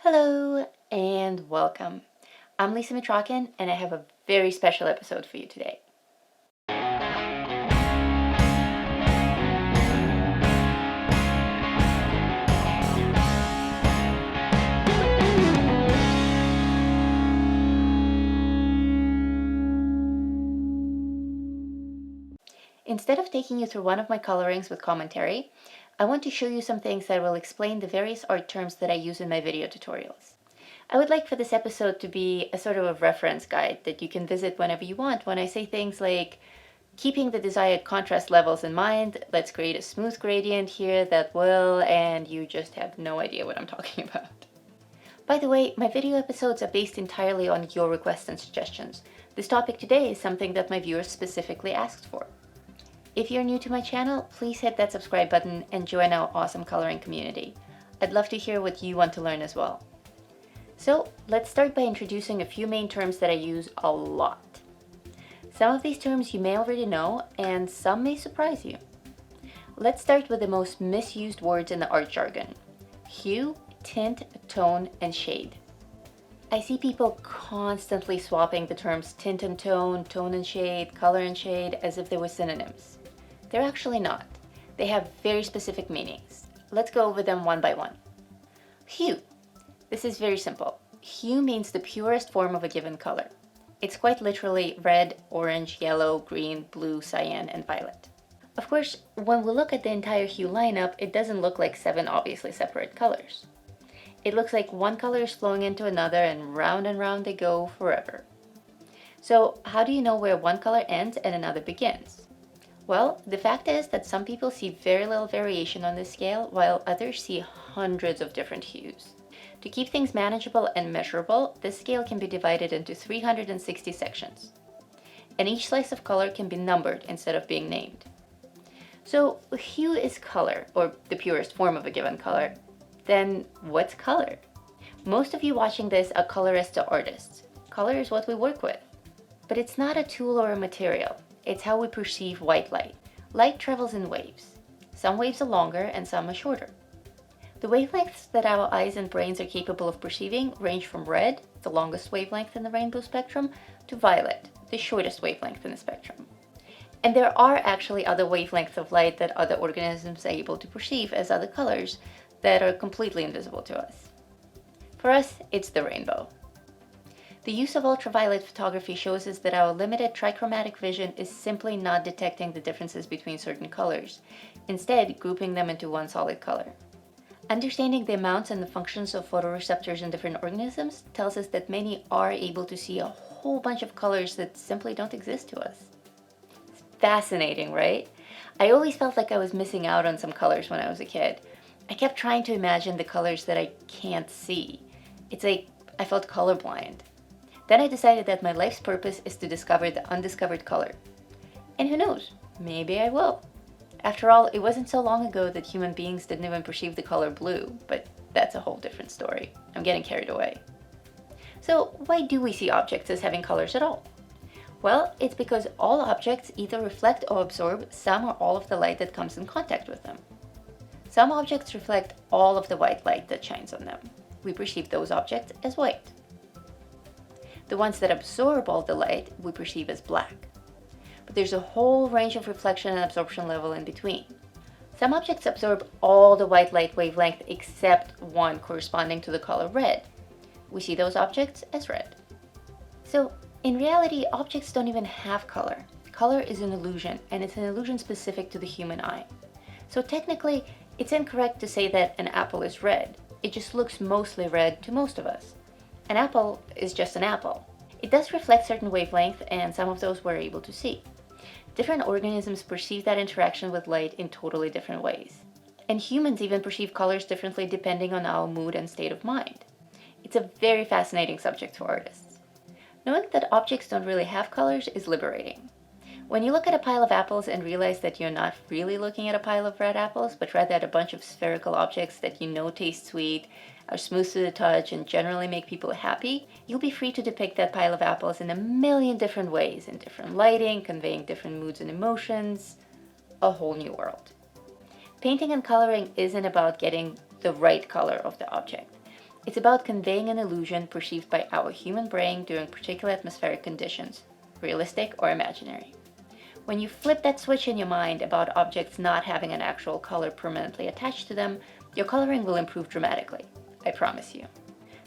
Hello and welcome. I'm Lisa Mitrakin and I have a very special episode for you today. Instead of taking you through one of my colorings with commentary, I want to show you some things that will explain the various art terms that I use in my video tutorials. I would like for this episode to be a sort of a reference guide that you can visit whenever you want when I say things like, keeping the desired contrast levels in mind, let's create a smooth gradient here that will, and you just have no idea what I'm talking about. By the way, my video episodes are based entirely on your requests and suggestions. This topic today is something that my viewers specifically asked for. If you're new to my channel, please hit that subscribe button and join our awesome coloring community. I'd love to hear what you want to learn as well. So let's start by introducing a few main terms that I use a lot. Some of these terms you may already know, and some may surprise you. Let's start with the most misused words in the art jargon: hue, tint, tone, and shade. I see people constantly swapping the terms tint and tone and shade, color and shade, as if they were synonyms. They're actually not. They have very specific meanings. Let's go over them one by one. Hue. This is very simple. Hue means the purest form of a given color. It's quite literally red, orange, yellow, green, blue, cyan, and violet. Of course, when we look at the entire hue lineup, it doesn't look like 7 obviously separate colors. It looks like one color is flowing into another and round they go forever. So how do you know where one color ends and another begins? Well, the fact is that some people see very little variation on this scale, while others see hundreds of different hues. To keep things manageable and measurable, this scale can be divided into 360 sections. And each slice of color can be numbered instead of being named. So hue is color, or the purest form of a given color. Then what's color? Most of you watching this are colorists or artists. Color is what we work with. But it's not a tool or a material. It's how we perceive white light. Light travels in waves. Some waves are longer and some are shorter. The wavelengths that our eyes and brains are capable of perceiving range from red, the longest wavelength in the rainbow spectrum, to violet, the shortest wavelength in the spectrum. And there are actually other wavelengths of light that other organisms are able to perceive as other colors that are completely invisible to us. For us, it's the rainbow. The use of ultraviolet photography shows us that our limited trichromatic vision is simply not detecting the differences between certain colors, instead grouping them into one solid color. Understanding the amounts and the functions of photoreceptors in different organisms tells us that many are able to see a whole bunch of colors that simply don't exist to us. It's fascinating, right? I always felt like I was missing out on some colors when I was a kid. I kept trying to imagine the colors that I can't see. It's like I felt colorblind. Then I decided that my life's purpose is to discover the undiscovered color. And who knows, maybe I will. After all, it wasn't so long ago that human beings didn't even perceive the color blue, but that's a whole different story. I'm getting carried away. So why do we see objects as having colors at all? Well, it's because all objects either reflect or absorb some or all of the light that comes in contact with them. Some objects reflect all of the white light that shines on them. We perceive those objects as white. The ones that absorb all the light we perceive as black. But there's a whole range of reflection and absorption level in between. Some objects absorb all the white light wavelength except one corresponding to the color red. We see those objects as red. So in reality, objects don't even have color. Color is an illusion, and it's an illusion specific to the human eye. So technically, it's incorrect to say that an apple is red. It just looks mostly red to most of us. An apple is just an apple. It does reflect certain wavelength, and some of those we're able to see. Different organisms perceive that interaction with light in totally different ways. And humans even perceive colors differently depending on our mood and state of mind. It's a very fascinating subject for artists. Knowing that objects don't really have colors is liberating. When you look at a pile of apples and realize that you're not really looking at a pile of red apples, but rather at a bunch of spherical objects that you know taste sweet, are smooth to the touch, and generally make people happy, you'll be free to depict that pile of apples in a million different ways, in different lighting, conveying different moods and emotions, a whole new world. Painting and coloring isn't about getting the right color of the object. It's about conveying an illusion perceived by our human brain during particular atmospheric conditions, realistic or imaginary. When you flip that switch in your mind about objects not having an actual color permanently attached to them, your coloring will improve dramatically. I promise you.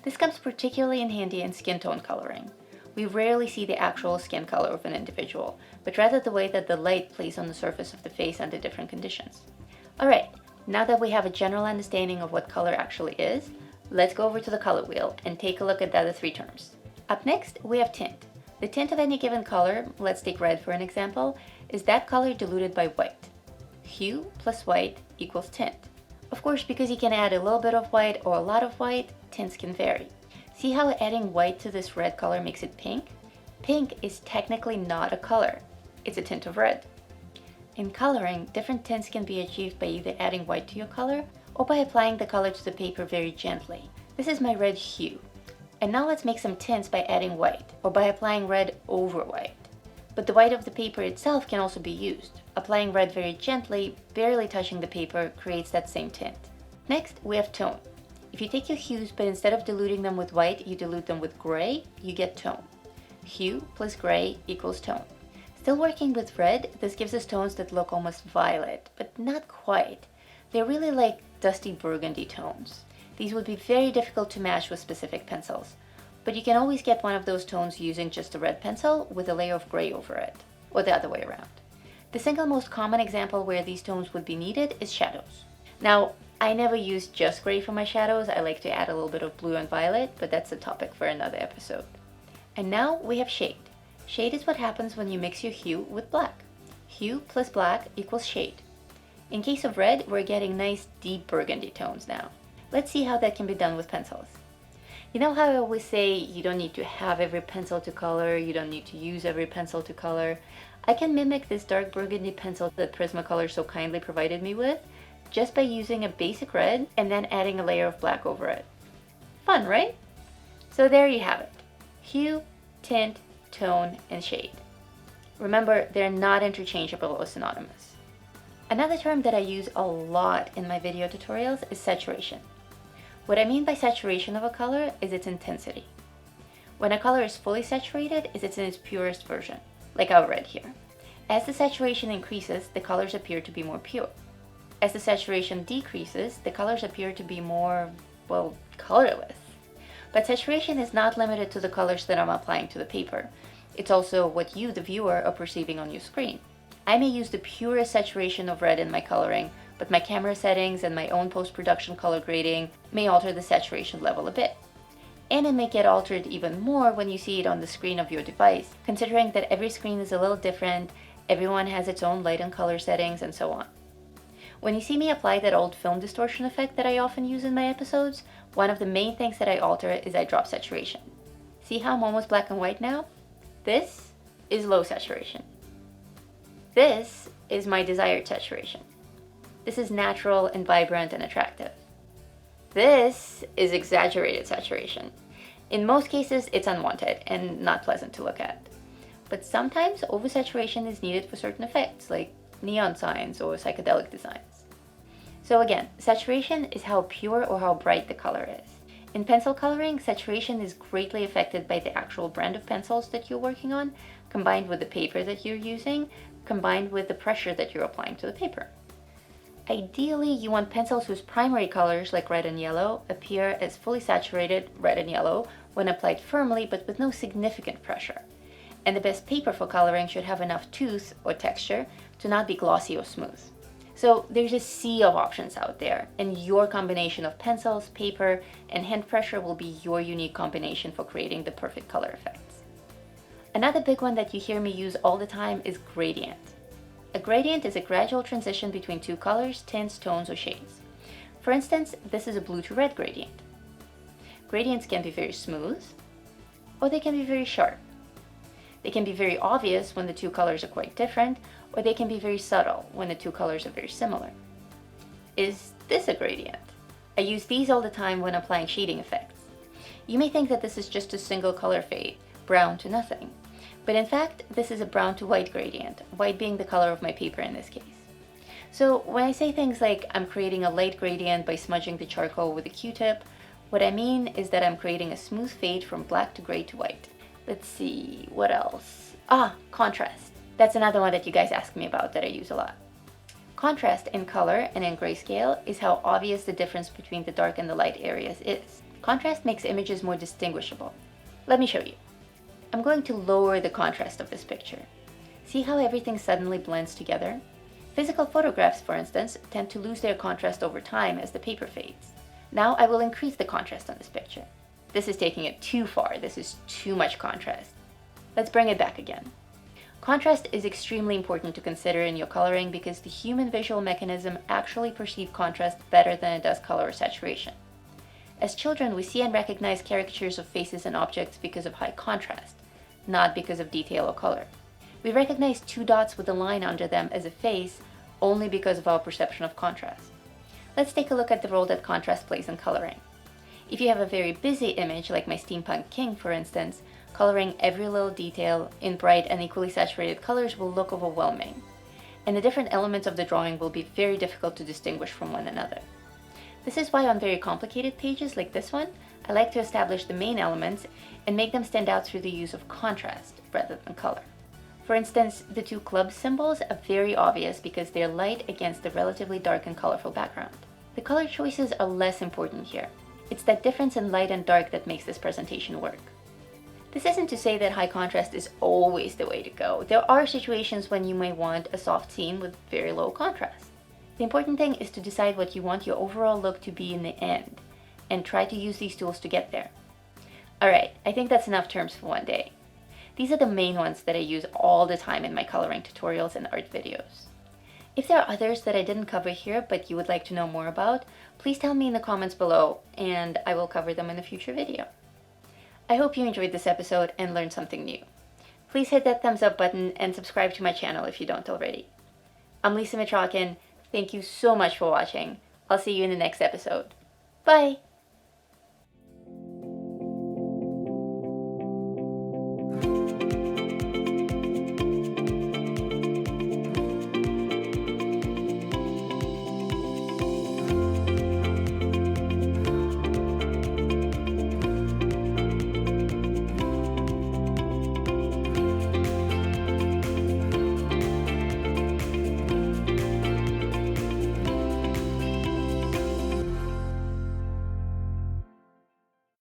This comes particularly in handy in skin tone coloring. We rarely see the actual skin color of an individual, but rather the way that the light plays on the surface of the face under different conditions. Alright, now that we have a general understanding of what color actually is, let's go over to the color wheel and take a look at the other three terms. Up next, we have tint. The tint of any given color, let's take red for an example, is that color diluted by white. Hue plus white equals tint. Of course, because you can add a little bit of white or a lot of white, tints can vary. See how adding white to this red color makes it pink? Pink is technically not a color. It's a tint of red. In coloring, different tints can be achieved by either adding white to your color or by applying the color to the paper very gently. This is my red hue. And now let's make some tints by adding white, or by applying red over white. But the white of the paper itself can also be used. Applying red very gently, barely touching the paper, creates that same tint. Next, we have tone. If you take your hues, but instead of diluting them with white, you dilute them with gray, you get tone. Hue plus gray equals tone. Still working with red, this gives us tones that look almost violet, but not quite. They're really like dusty burgundy tones. These would be very difficult to match with specific pencils, but you can always get one of those tones using just a red pencil with a layer of gray over it, or the other way around. The single most common example where these tones would be needed is shadows. Now, I never use just gray for my shadows. I like to add a little bit of blue and violet, but that's a topic for another episode. And now we have shade. Shade is what happens when you mix your hue with black. Hue plus black equals shade. In case of red, we're getting nice deep burgundy tones now. Let's see how that can be done with pencils. You know how I always say you don't need to have every pencil to color, you don't need to use every pencil to color? I can mimic this dark burgundy pencil that Prismacolor so kindly provided me with just by using a basic red and then adding a layer of black over it. Fun, right? So there you have it. Hue, tint, tone, and shade. Remember, they're not interchangeable or synonymous. Another term that I use a lot in my video tutorials is saturation. What I mean by saturation of a color is its intensity. When a color is fully saturated, it's in its purest version, like our red here. As the saturation increases, the colors appear to be more pure. As the saturation decreases, the colors appear to be more, well, colorless. But saturation is not limited to the colors that I'm applying to the paper. It's also what you, the viewer, are perceiving on your screen. I may use the purest saturation of red in my coloring, but my camera settings and my own post-production color grading may alter the saturation level a bit. And it may get altered even more when you see it on the screen of your device, considering that every screen is a little different, everyone has its own light and color settings, and so on. When you see me apply that old film distortion effect that I often use in my episodes, one of the main things that I alter is I drop saturation. See how I'm almost black and white now? This is low saturation. This is my desired saturation. This is natural and vibrant and attractive. This is exaggerated saturation. In most cases, it's unwanted and not pleasant to look at. But sometimes oversaturation is needed for certain effects, like neon signs or psychedelic designs. So again, saturation is how pure or how bright the color is. In pencil coloring, saturation is greatly affected by the actual brand of pencils that you're working on, combined with the paper that you're using, combined with the pressure that you're applying to the paper. Ideally, you want pencils whose primary colors, like red and yellow, appear as fully saturated red and yellow when applied firmly but with no significant pressure. And the best paper for coloring should have enough tooth or texture to not be glossy or smooth. So there's a sea of options out there, and your combination of pencils, paper, and hand pressure will be your unique combination for creating the perfect color effects. Another big one that you hear me use all the time is gradient. A gradient is a gradual transition between two colors, tints, tones, or shades. For instance, this is a blue to red gradient. Gradients can be very smooth, or they can be very sharp. They can be very obvious when the two colors are quite different, or they can be very subtle when the two colors are very similar. Is this a gradient? I use these all the time when applying shading effects. You may think that this is just a single color fade, brown to nothing. But in fact, this is a brown to white gradient, white being the color of my paper in this case. So when I say things like I'm creating a light gradient by smudging the charcoal with a Q-tip, What I mean is that I'm creating a smooth fade from black to gray to white. Let's see, what else? Contrast. That's another one that you guys ask me about that I use a lot. Contrast in color and in grayscale is how obvious the difference between the dark and the light areas is. Contrast makes images more distinguishable. Let me show you. I'm going to lower the contrast of this picture. See how everything suddenly blends together? Physical photographs, for instance, tend to lose their contrast over time as the paper fades. Now I will increase the contrast on this picture. This is taking it too far. This is too much contrast. Let's bring it back again. Contrast is extremely important to consider in your coloring because the human visual mechanism actually perceives contrast better than it does color or saturation. As children, we see and recognize caricatures of faces and objects because of high contrast, not because of detail or color. We recognize two dots with a line under them as a face only because of our perception of contrast. Let's take a look at the role that contrast plays in coloring. If you have a very busy image, like my steampunk king for instance, coloring every little detail in bright and equally saturated colors will look overwhelming, and the different elements of the drawing will be very difficult to distinguish from one another. This is why on very complicated pages like this one, I like to establish the main elements and make them stand out through the use of contrast rather than color. For instance, the two club symbols are very obvious because they're light against the relatively dark and colorful background. The color choices are less important here. It's that difference in light and dark that makes this presentation work. This isn't to say that high contrast is always the way to go. There are situations when you may want a soft scene with very low contrast. The important thing is to decide what you want your overall look to be in the end, and try to use these tools to get there. Alright, I think that's enough terms for one day. These are the main ones that I use all the time in my coloring tutorials and art videos. If there are others that I didn't cover here but you would like to know more about, please tell me in the comments below and I will cover them in a future video. I hope you enjoyed this episode and learned something new. Please hit that thumbs up button and subscribe to my channel if you don't already. I'm Lisa Mitrokhin. Thank you so much for watching. I'll see you in the next episode. Bye!